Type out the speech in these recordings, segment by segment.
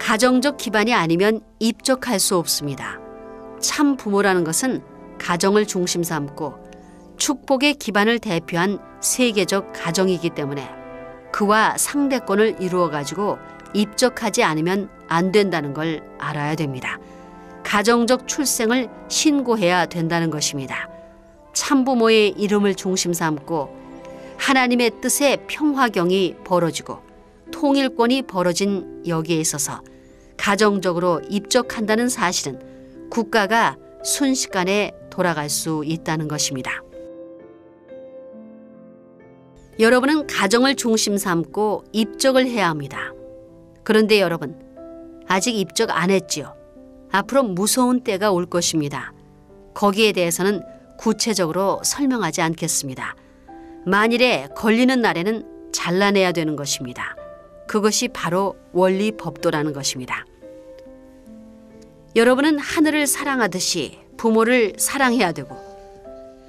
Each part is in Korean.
가정적 기반이 아니면 입적할 수 없습니다. 참 부모라는 것은 가정을 중심 삼고 축복의 기반을 대표한 세계적 가정이기 때문에 그와 상대권을 이루어 가지고 입적하지 않으면 안 된다는 걸 알아야 됩니다. 가정적 출생을 신고해야 된다는 것입니다. 참부모의 이름을 중심 삼고 하나님의 뜻의 평화경이 벌어지고 통일권이 벌어진 여기에 있어서 가정적으로 입적한다는 사실은 국가가 순식간에 돌아갈 수 있다는 것입니다. 여러분은 가정을 중심 삼고 입적을 해야 합니다. 그런데 여러분, 아직 입적 안 했지요. 앞으로 무서운 때가 올 것입니다. 거기에 대해서는 구체적으로 설명하지 않겠습니다. 만일에 걸리는 날에는 잘라내야 되는 것입니다. 그것이 바로 원리 법도라는 것입니다. 여러분은 하늘을 사랑하듯이 부모를 사랑해야 되고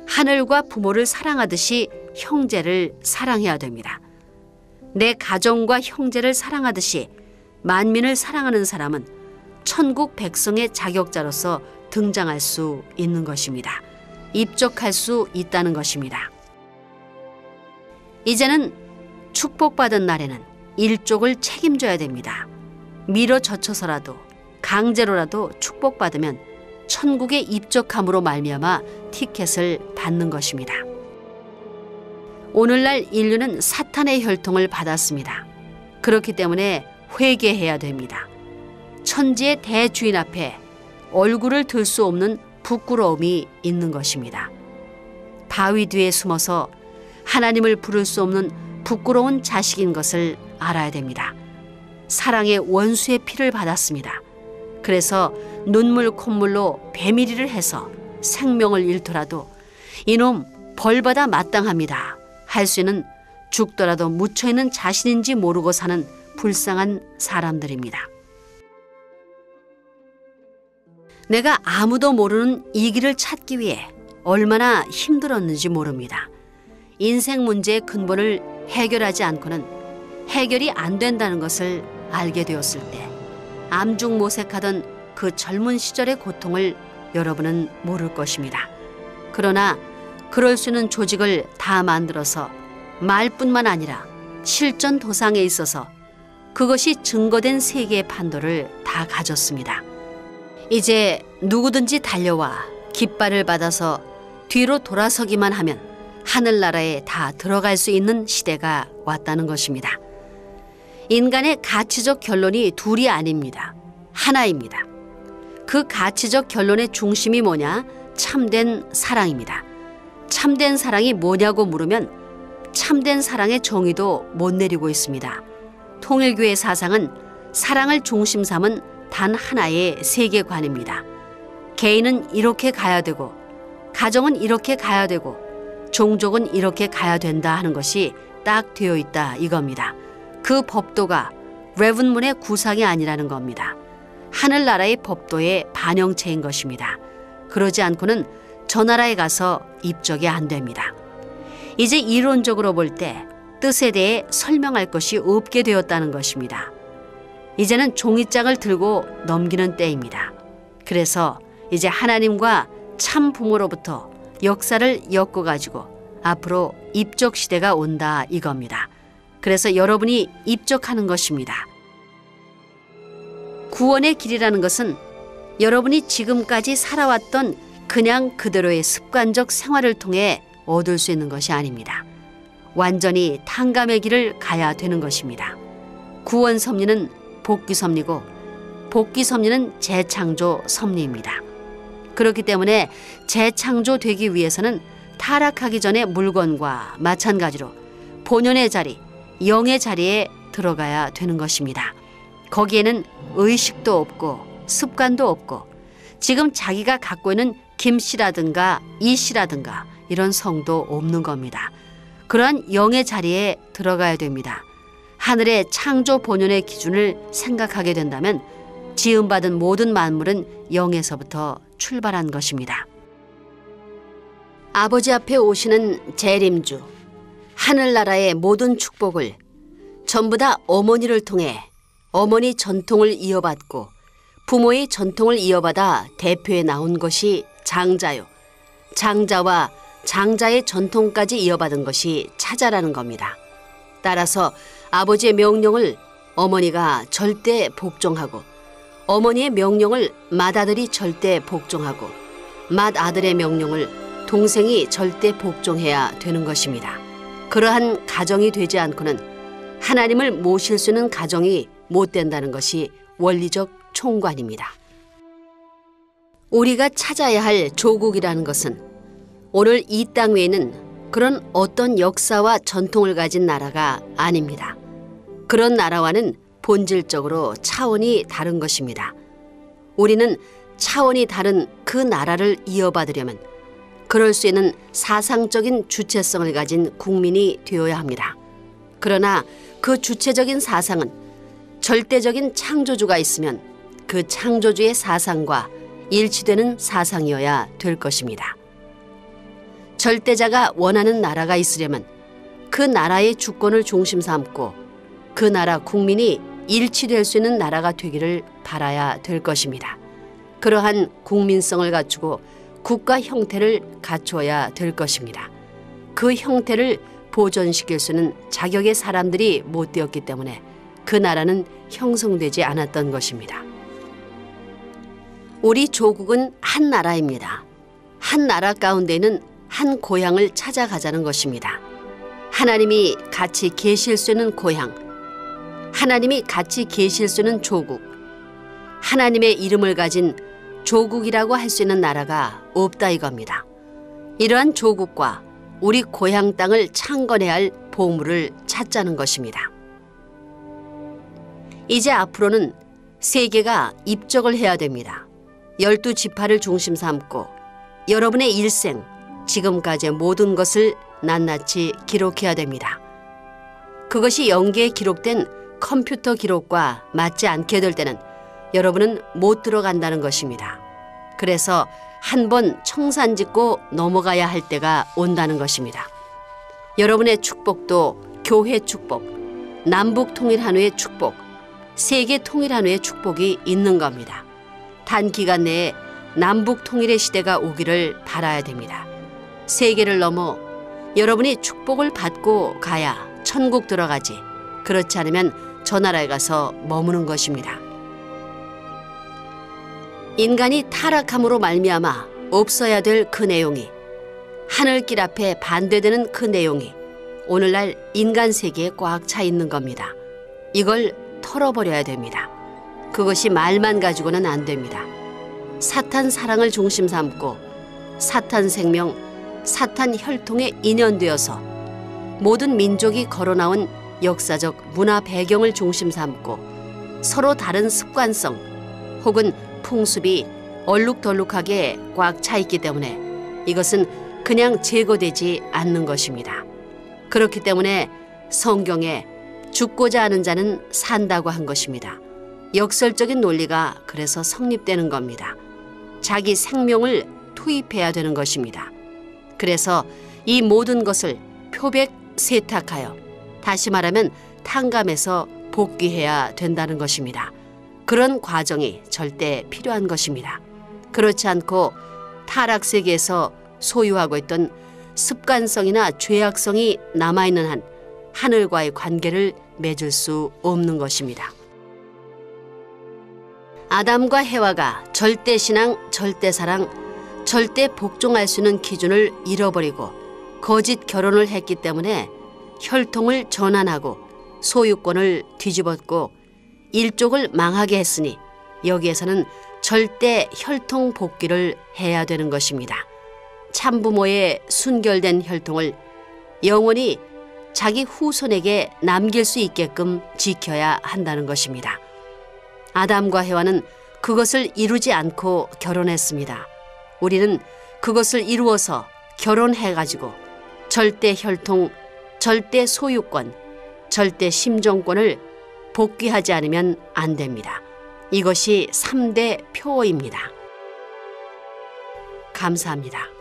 하늘과 부모를 사랑하듯이 형제를 사랑해야 됩니다. 내 가정과 형제를 사랑하듯이 만민을 사랑하는 사람은 천국 백성의 자격자로서 등장할 수 있는 것입니다. 입적할 수 있다는 것입니다. 이제는 축복받은 날에는 일족을 책임져야 됩니다. 밀어젖혀서라도 강제로라도 축복받으면 천국에 입적함으로 말미암아 티켓을 받는 것입니다. 오늘날 인류는 사탄의 혈통을 받았습니다. 그렇기 때문에 회개해야 됩니다. 천지의 대주인 앞에 얼굴을 들 수 없는 부끄러움이 있는 것입니다. 바위 뒤에 숨어서 하나님을 부를 수 없는 부끄러운 자식인 것을 알아야 됩니다. 사랑의 원수의 피를 받았습니다. 그래서 눈물 콧물로 배밀이를 해서 생명을 잃더라도 이놈 벌받아 마땅합니다 할 수 있는 죽더라도 묻혀있는 자신인지 모르고 사는 불쌍한 사람들입니다. 내가 아무도 모르는 이 길을 찾기 위해 얼마나 힘들었는지 모릅니다. 인생 문제의 근본을 해결하지 않고는 해결이 안 된다는 것을 알게 되었을 때 암중모색하던 그 젊은 시절의 고통을 여러분은 모를 것입니다. 그러나 그럴 수 있는 조직을 다 만들어서 말뿐만 아니라 실전 도상에 있어서 그것이 증거된 세계의 판도를 다 가졌습니다. 이제 누구든지 달려와 깃발을 받아서 뒤로 돌아서기만 하면 하늘나라에 다 들어갈 수 있는 시대가 왔다는 것입니다. 인간의 가치적 결론이 둘이 아닙니다. 하나입니다. 그 가치적 결론의 중심이 뭐냐? 참된 사랑입니다. 참된 사랑이 뭐냐고 물으면 참된 사랑의 정의도 못 내리고 있습니다. 통일교의 사상은 사랑을 중심 삼은 단 하나의 세계관입니다. 개인은 이렇게 가야 되고 가정은 이렇게 가야 되고 종족은 이렇게 가야 된다 하는 것이 딱 되어 있다 이겁니다. 그 법도가 레븐문의 구상이 아니라는 겁니다. 하늘나라의 법도의 반영체인 것입니다. 그러지 않고는 저 나라에 가서 입적이 안 됩니다. 이제 이론적으로 볼 때 뜻에 대해 설명할 것이 없게 되었다는 것입니다. 이제는 종이장을 들고 넘기는 때입니다. 그래서 이제 하나님과 참 부모로부터 역사를 엮어가지고 앞으로 입적 시대가 온다 이겁니다. 그래서 여러분이 입적하는 것입니다. 구원의 길이라는 것은 여러분이 지금까지 살아왔던 그냥 그대로의 습관적 생활을 통해 얻을 수 있는 것이 아닙니다. 완전히 탕감의 길을 가야 되는 것입니다. 구원 섭리는 복귀 섭리고 복귀 섭리는 재창조 섭리입니다. 그렇기 때문에 재창조되기 위해서는 타락하기 전의 물건과 마찬가지로 본연의 자리, 영의 자리에 들어가야 되는 것입니다. 거기에는 의식도 없고 습관도 없고 지금 자기가 갖고 있는 김씨라든가 이씨라든가 이런 성도 없는 겁니다. 그러한 영의 자리에 들어가야 됩니다. 하늘의 창조 본연의 기준을 생각하게 된다면 지음받은 모든 만물은 영에서부터 출발한 것입니다. 아버지 앞에 오시는 재림주, 하늘나라의 모든 축복을 전부 다 어머니를 통해 어머니 전통을 이어받고 부모의 전통을 이어받아 대표에 나온 것이 장자요. 장자와 장자의 전통까지 이어받은 것이 차자라는 겁니다. 따라서 아버지의 명령을 어머니가 절대 복종하고 어머니의 명령을 맏아들이 절대 복종하고 맏아들의 명령을 동생이 절대 복종해야 되는 것입니다. 그러한 가정이 되지 않고는 하나님을 모실 수 있는 가정이 못 된다는 것이 원리적 총관입니다. 우리가 찾아야 할 조국이라는 것은 오늘 이 땅 외에는 그런 어떤 역사와 전통을 가진 나라가 아닙니다. 그런 나라와는 본질적으로 차원이 다른 것입니다. 우리는 차원이 다른 그 나라를 이어받으려면 그럴 수 있는 사상적인 주체성을 가진 국민이 되어야 합니다. 그러나 그 주체적인 사상은 절대적인 창조주가 있으면 그 창조주의 사상과 일치되는 사상이어야 될 것입니다. 절대자가 원하는 나라가 있으려면 그 나라의 주권을 중심 삼고 그 나라 국민이 일치될 수 있는 나라가 되기를 바라야 될 것입니다. 그러한 국민성을 갖추고 국가 형태를 갖추어야 될 것입니다. 그 형태를 보존시킬 수 있는 자격의 사람들이 못 되었기 때문에 그 나라는 형성되지 않았던 것입니다. 우리 조국은 한 나라입니다. 한 나라 가운데는 한 고향을 찾아가자는 것입니다. 하나님이 같이 계실 수 있는 고향, 하나님이 같이 계실 수 있는 조국, 하나님의 이름을 가진 조국이라고 할 수 있는 나라가 없다 이겁니다. 이러한 조국과 우리 고향 땅을 창건해야 할 보물을 찾자는 것입니다. 이제 앞으로는 세계가 입적을 해야 됩니다. 12지파를 중심 삼고 여러분의 일생, 지금까지의 모든 것을 낱낱이 기록해야 됩니다. 그것이 연계에 기록된 컴퓨터 기록과 맞지 않게 될 때는 여러분은 못 들어간다는 것입니다. 그래서 한 번 청산 짓고 넘어가야 할 때가 온다는 것입니다. 여러분의 축복도 교회 축복, 남북 통일 한후의 축복, 세계 통일 한후의 축복이 있는 겁니다. 단기간 내에 남북 통일의 시대가 오기를 바라야 됩니다. 세계를 넘어 여러분이 축복을 받고 가야 천국 들어가지, 그렇지 않으면 저 나라에 가서 머무는 것입니다. 인간이 타락함으로 말미암아 없어야 될 그 내용이, 하늘길 앞에 반대되는 그 내용이 오늘날 인간 세계에 꽉 차 있는 겁니다. 이걸 털어버려야 됩니다. 그것이 말만 가지고는 안 됩니다. 사탄 사랑을 중심 삼고 사탄 생명, 사탄 혈통에 인연되어서 모든 민족이 걸어나온 역사적 문화 배경을 중심 삼고 서로 다른 습관성 혹은 풍습이 얼룩덜룩하게 꽉 차 있기 때문에 이것은 그냥 제거되지 않는 것입니다. 그렇기 때문에 성경에 죽고자 하는 자는 산다고 한 것입니다. 역설적인 논리가 그래서 성립되는 겁니다. 자기 생명을 투입해야 되는 것입니다. 그래서 이 모든 것을 표백 세탁하여, 다시 말하면 탕감해서 복귀해야 된다는 것입니다. 그런 과정이 절대 필요한 것입니다. 그렇지 않고 타락세계에서 소유하고 있던 습관성이나 죄악성이 남아있는 한 하늘과의 관계를 맺을 수 없는 것입니다. 아담과 해와가 절대신앙, 절대사랑, 절대 복종할 수 있는 기준을 잃어버리고 거짓 결혼을 했기 때문에 혈통을 전환하고 소유권을 뒤집었고 일족을 망하게 했으니 여기에서는 절대 혈통 복귀를 해야 되는 것입니다. 참부모의 순결된 혈통을 영원히 자기 후손에게 남길 수 있게끔 지켜야 한다는 것입니다. 아담과 해와는 그것을 이루지 않고 결혼했습니다. 우리는 그것을 이루어서 결혼해가지고 절대 혈통, 절대 소유권, 절대 심정권을 복귀하지 않으면 안 됩니다. 이것이 3대 표어입니다. 감사합니다.